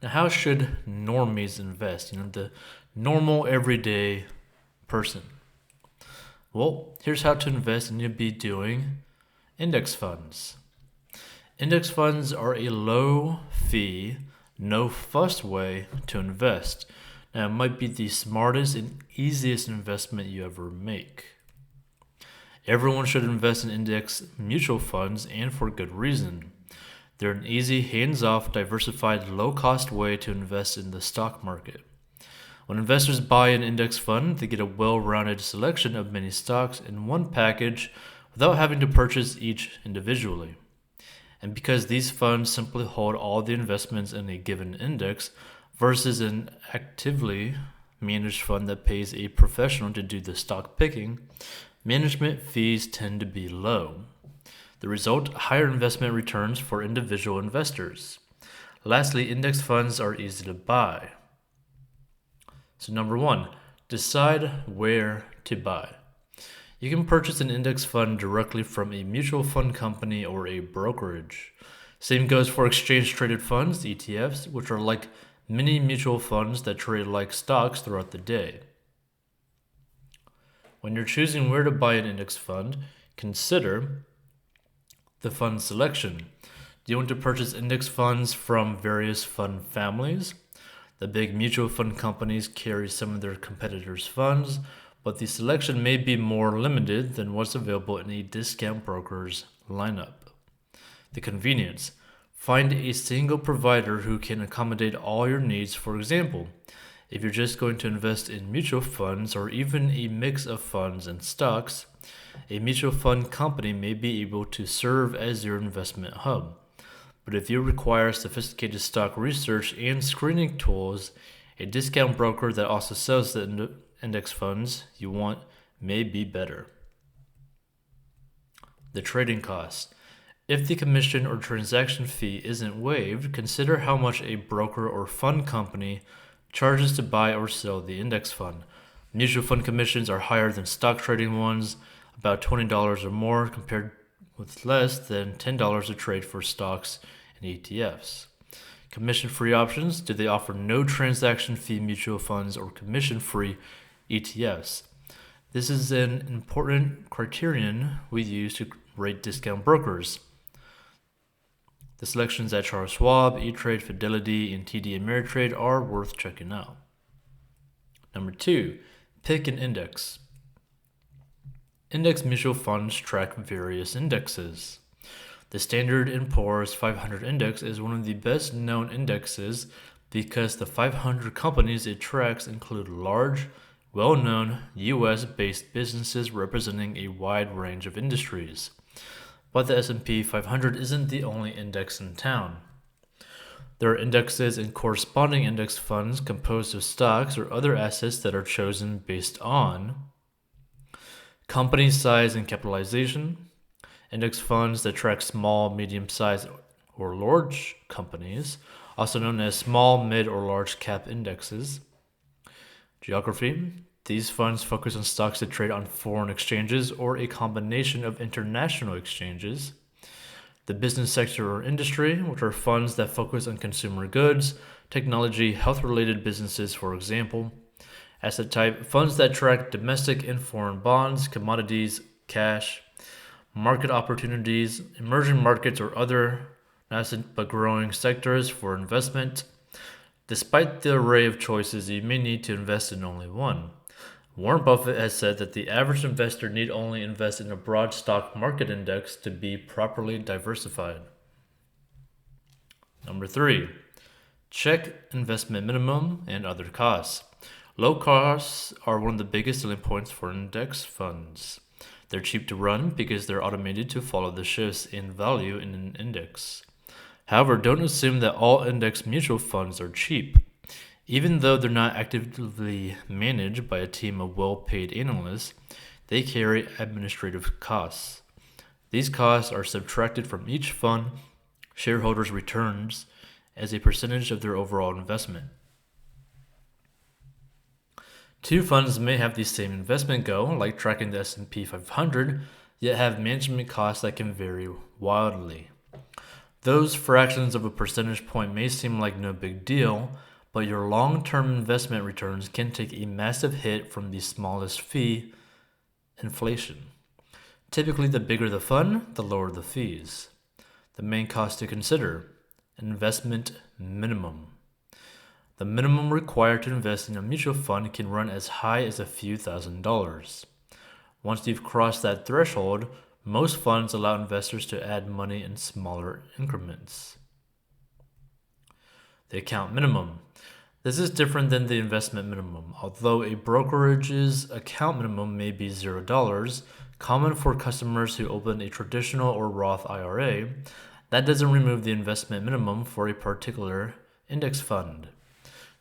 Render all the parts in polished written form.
Now, how should normies invest? The normal everyday person. Well, here's how to invest, and you'll be doing index funds. Index funds are a low fee, no fuss way to invest. Now, it might be the smartest and easiest investment you ever make. Everyone should invest in index mutual funds, and for good reason. They're an easy, hands-off, diversified, low-cost way to invest in the stock market. When investors buy an index fund, they get a well-rounded selection of many stocks in one package without having to purchase each individually. And because these funds simply hold all the investments in a given index versus an actively managed fund that pays a professional to do the stock picking, management fees tend to be low. The result, higher investment returns for individual investors. Lastly, index funds are easy to buy. So number one, decide where to buy. You can purchase an index fund directly from a mutual fund company or a brokerage. Same goes for exchange-traded funds, ETFs, which are like mini mutual funds that trade like stocks throughout the day. When you're choosing where to buy an index fund, consider the fund selection. Do you want to purchase index funds from various fund families? The big mutual fund companies carry some of their competitors' funds, but the selection may be more limited than what's available in a discount broker's lineup. The convenience. Find a single provider who can accommodate all your needs. For example, if you're just going to invest in mutual funds or even a mix of funds and stocks, a mutual fund company may be able to serve as your investment hub. But if you require sophisticated stock research and screening tools, a discount broker that also sells the index funds you want may be better. The trading cost. If the commission or transaction fee isn't waived, consider how much a broker or fund company charges to buy or sell the index fund. Mutual fund commissions are higher than stock trading ones, about $20 or more, compared with less than $10 a trade for stocks and ETFs. Commission-free options. Do they offer no transaction fee mutual funds or commission-free ETFs? This is an important criterion we use to rate discount brokers. The selections at Charles Schwab, E-Trade, Fidelity, and TD Ameritrade are worth checking out. Number two, pick an index. Index mutual funds track various indexes. The Standard & Poor's 500 index is one of the best known indexes because the 500 companies it tracks include large, well-known US-based businesses representing a wide range of industries. But the S&P 500 isn't the only index in town. There are indexes and corresponding index funds composed of stocks or other assets that are chosen based on company size and capitalization, index funds that track small, medium-sized, or large companies, also known as small, mid, or large cap indexes. Geography. These funds focus on stocks that trade on foreign exchanges or a combination of international exchanges. The business sector or industry, which are funds that focus on consumer goods, technology, health-related businesses, for example. Asset type, funds that track domestic and foreign bonds, commodities, cash, market opportunities, emerging markets, or other nascent but growing sectors for investment. Despite the array of choices, you may need to invest in only one. Warren Buffett has said that the average investor need only invest in a broad stock market index to be properly diversified. Number three, check investment minimum and other costs. Low costs are one of the biggest selling points for index funds. They're cheap to run because they're automated to follow the shifts in value in an index. However, don't assume that all index mutual funds are cheap. Even though they're not actively managed by a team of well-paid analysts, they carry administrative costs. These costs are subtracted from each fund shareholders' returns as a percentage of their overall investment. Two funds may have the same investment goal, like tracking the S&P 500, yet have management costs that can vary wildly. Those fractions of a percentage point may seem like no big deal, but your long-term investment returns can take a massive hit from the smallest fee, inflation. Typically, the bigger the fund, the lower the fees. The main cost to consider: investment minimum. The minimum required to invest in a mutual fund can run as high as a few $1,000s. Once you've crossed that threshold, most funds allow investors to add money in smaller increments. The account minimum. This is different than the investment minimum. Although a brokerage's account minimum may be $0, common for customers who open a traditional or Roth IRA, that doesn't remove the investment minimum for a particular index fund.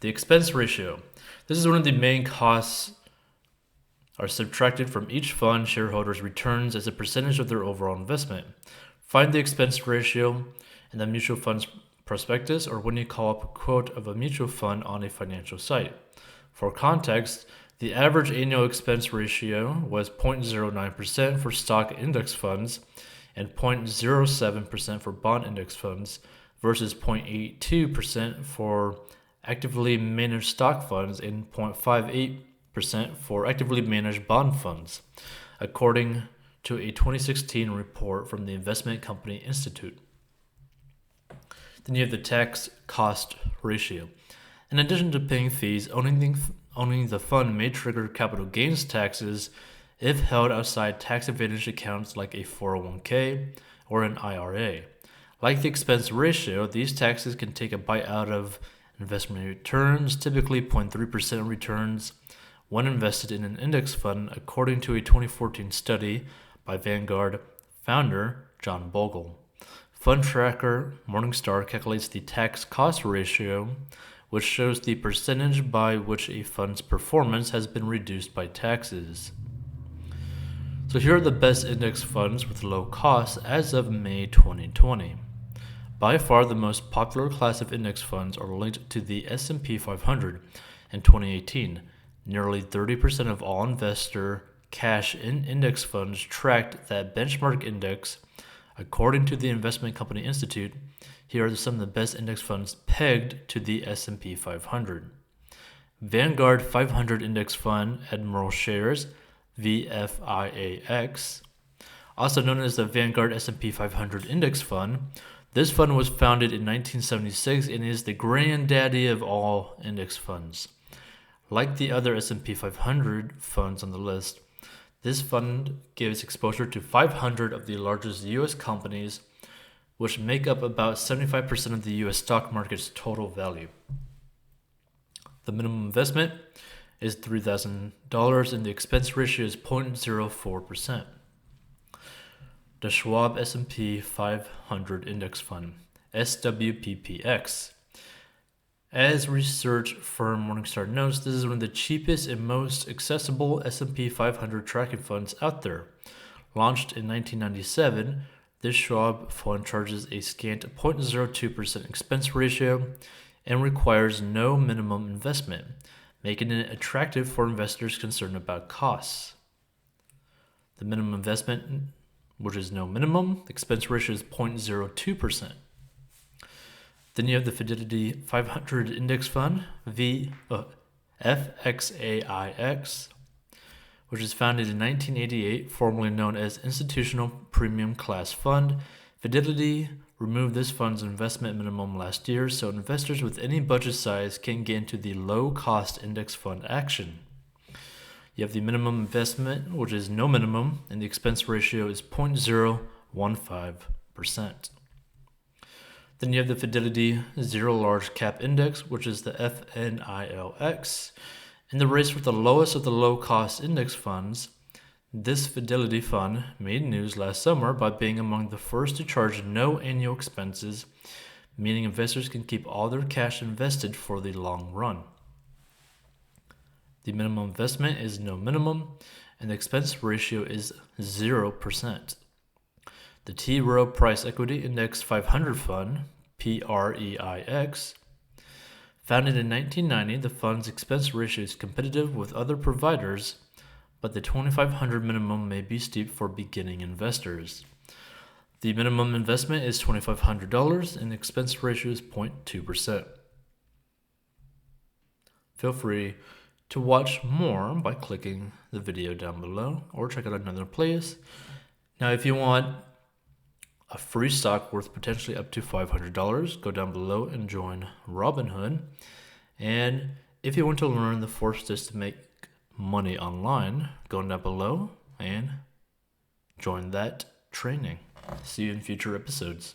The expense ratio. This is one of the main costs are subtracted from each fund shareholders' returns as a percentage of their overall investment. Find the expense ratio in the mutual fund's prospectus or when you call up a quote of a mutual fund on a financial site. For context, the average annual expense ratio was 0.09% for stock index funds and 0.07% for bond index funds versus 0.82% for actively managed stock funds and 0.58% for actively managed bond funds, according to a 2016 report from the Investment Company Institute. Then you have the tax cost ratio. In addition to paying fees, owning the fund may trigger capital gains taxes if held outside tax-advantaged accounts like a 401k or an IRA. Like the expense ratio, these taxes can take a bite out of investment returns, typically 0.3% returns when invested in an index fund, according to a 2014 study by Vanguard founder John Bogle. Fund tracker Morningstar calculates the tax cost ratio, which shows the percentage by which a fund's performance has been reduced by taxes. So here are the best index funds with low costs as of May 2020. By far the most popular class of index funds are linked to the S&P 500 in 2018. Nearly 30% of all investor cash in index funds tracked that benchmark index. According to the Investment Company Institute, here are some of the best index funds pegged to the S&P 500. Vanguard 500 Index Fund Admiral Shares, FIDELITY, also known as the Vanguard S&P 500 Index Fund. This fund was founded in 1976 and is the granddaddy of all index funds. Like the other S&P 500 funds on the list, this fund gives exposure to 500 of the largest U.S. companies, which make up about 75% of the U.S. stock market's total value. The minimum investment is $3,000 and the expense ratio is 0.04%. The SCHWAB S&P 500 Index Fund, SWPPX. As research firm Morningstar notes, this is one of the cheapest and most accessible S&P 500 tracking funds out there. Launched in 1997, this SCHWAB fund charges a scant 0.02% expense ratio and requires no minimum investment, making it attractive for investors concerned about costs. The minimum investment, which is no minimum, expense ratio is 0.02%. Then you have the Fidelity 500 Index Fund, FXAIX, which is founded in 1988, formerly known as Institutional Premium Class Fund. Fidelity removed this fund's investment minimum last year, so investors with any budget size can get into the low-cost index fund action. You have the minimum investment, which is no minimum, and the expense ratio is 0.015%. Then you have the Fidelity Zero Large Cap Index, which is the FNILX. In the race for the lowest of the low-cost index funds, this Fidelity fund made news last summer by being among the first to charge no annual expenses, meaning investors can keep all their cash invested for the long run. The minimum investment is no minimum, and the expense ratio is 0%. The T. Rowe Price Equity Index 500 Fund, PREIX, founded in 1990, the fund's expense ratio is competitive with other providers, but the $2,500 minimum may be steep for beginning investors. The minimum investment is $2,500 and the expense ratio is 0.2%. Feel free to watch more by clicking the video down below or check out another playlist. Now, if you want a free stock worth potentially up to $500, go down below and join Robinhood. And if you want to learn the 4 steps to make money online, go down below and join that training. See you in future episodes.